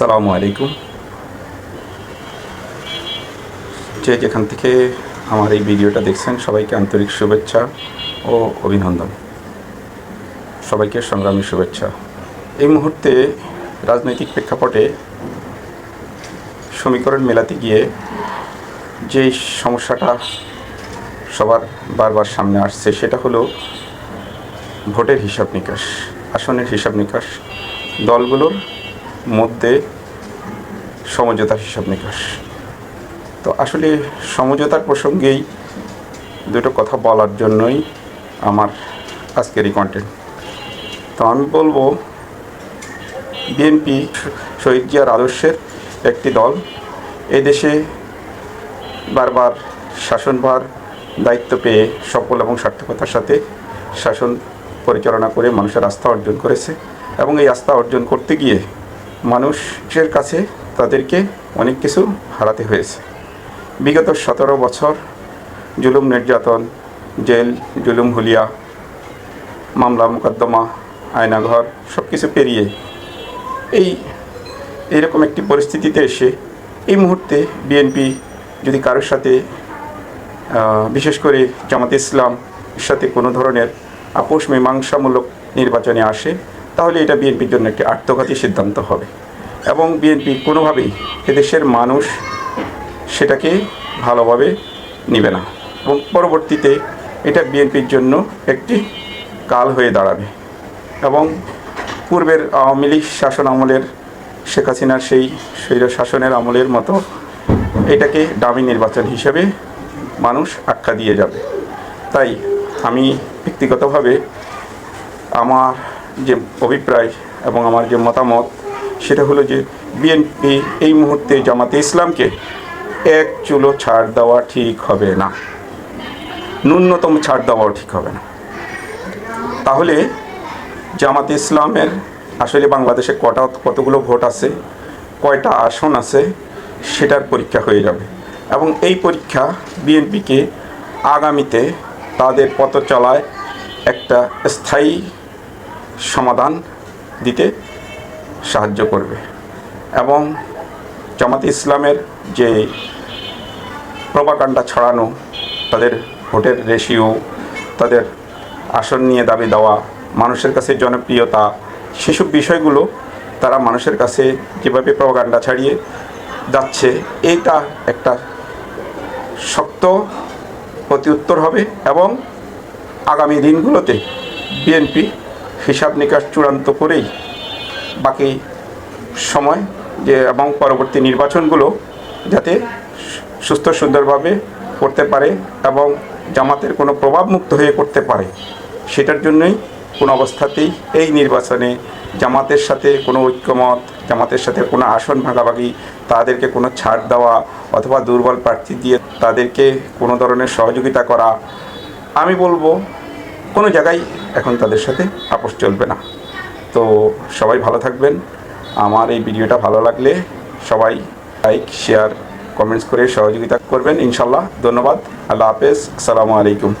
আসসালামু আলাইকুম। যে যেখান থেকে আমার এই ভিডিওটা দেখছেন সবাইকে আন্তরিক শুভেচ্ছা ও অভিনন্দন। সবাইকে সংগ্রামী শুভেচ্ছা। এই মুহূর্তে রাজনৈতিক প্রেক্ষাপটে সমীকরণ মেলাতে গিয়ে যেই সমস্যাটা সবার বারবার সামনে আসছে সেটা হলো ভোটের হিসাব নিকাশ, আসনের হিসাব নিকাশ, দলগুলোর মধ্যে সমঝোতার হিসাব নিকাশ। তো আসলে সমঝোতার প্রসঙ্গেই দুটো কথা বলার জন্যই আমার আজকের এই কন্টেন্ট। তো আমি বলবো, বিএনপি শহীদ জিয়ার আদর্শের একটি দল। এদেশে বারবার শাসনভার দায়িত্ব পেয়ে সফল এবং সার্থকতার সাথে শাসন পরিচালনা করে মানুষের আস্থা অর্জন করেছে এবং এই আস্থা অর্জন করতে গিয়ে মানুষের কাছে তাদেরকে অনেক কিছু হারাতে হয়েছে। বিগত 17 বছর জুলুম, নির্যাতন, জেল, জুলুম, হুলিয়া, মামলা মোকদ্দমা, আয়নাঘর সব কিছু পেরিয়ে এইরকম একটি পরিস্থিতিতে এসে এই মুহূর্তে বিএনপি যদি কারোর সাথে বিশেষ করে জামাতে ইসলামের সাথে কোনো ধরনের আপোষ মীমাংসামূলক নির্বাচনে আসে, তাহলে এটা বিএনপির জন্য একটি আত্মঘাতী সিদ্ধান্ত হবে এবং বিএনপি কোনোভাবেই এদেশের মানুষ সেটাকে ভালোভাবে নেবে না এবং পরবর্তীতে এটা বিএনপির জন্য একটি কাল হয়ে দাঁড়াবে এবং পূর্বের আওয়ামী লীগ শাসন আমলের শেখ হাসিনার সেই স্বৈর শাসনের আমলের মতো এটাকে ডামি নির্বাচন হিসেবে মানুষ আখ্যা দিয়ে যাবে। তাই আমি ব্যক্তিগতভাবে আমার যে অভিপ্রায় এবং আমার যে মতামত সেটা হলো যে বিএনপি এই মুহূর্তে জামাতে ইসলামকে এক চুলো ছাড় দেওয়া ঠিক হবে না, ন্যূনতম ছাড় দেওয়াও ঠিক হবে না। তাহলে জামাতে ইসলামের আসলে বাংলাদেশে কতগুলো ভোট আছে, কয়টা আসন আছে সেটার পরীক্ষা হয়ে যাবে এবং এই পরীক্ষা বিএনপিকে আগামীতে তাদের পথ চলায় একটা স্থায়ী সমাধান দিতে সাহায্য করবে এবং জামাতে ইসলামের যে প্রপাগান্ডা ছড়ানো, তাদের ভোটের রেশিও, তাদের আসন নিয়ে দাবি দেওয়া, মানুষের কাছে জনপ্রিয়তা, সেসব বিষয়গুলো তারা মানুষের কাছে যেভাবে প্রপাগান্ডা ছড়িয়ে যাচ্ছে, এইটা একটা শক্ত প্রত্যুত্তর হবে এবং আগামী দিনগুলোতে বিএনপি হিসাব নিকাশ চূড়ান্ত করেই বাকি সময় এবং পরবর্তী নির্বাচনগুলো যাতে সুস্থ সুন্দরভাবে করতে পারে এবং জামাতের কোনো প্রভাবমুক্ত হয়ে করতে পারে, সেটার জন্যই কোনো অবস্থাতেই এই নির্বাচনে জামাতের সাথে কোনো ঐক্যমত, জামাতের সাথে কোনো আসন ভাগাভাগি, তাদেরকে কোনো ছাড় দেওয়া অথবা দুর্বল প্রার্থী দিয়ে তাদেরকে কোনো ধরনের সহযোগিতা করা, আমি বলবো কোনো জায়গায় এখন তাদের সাথে আপোষ চলবে না। তো সবাই ভালো থাকবেন। আমার এই ভিডিওটা ভালো লাগলে সবাই লাইক, শেয়ার, কমেন্টস করে সহযোগিতা করবেন ইনশাল্লাহ। ধন্যবাদ। আল্লাহ হাফেজ। আসসালামু আলাইকুম।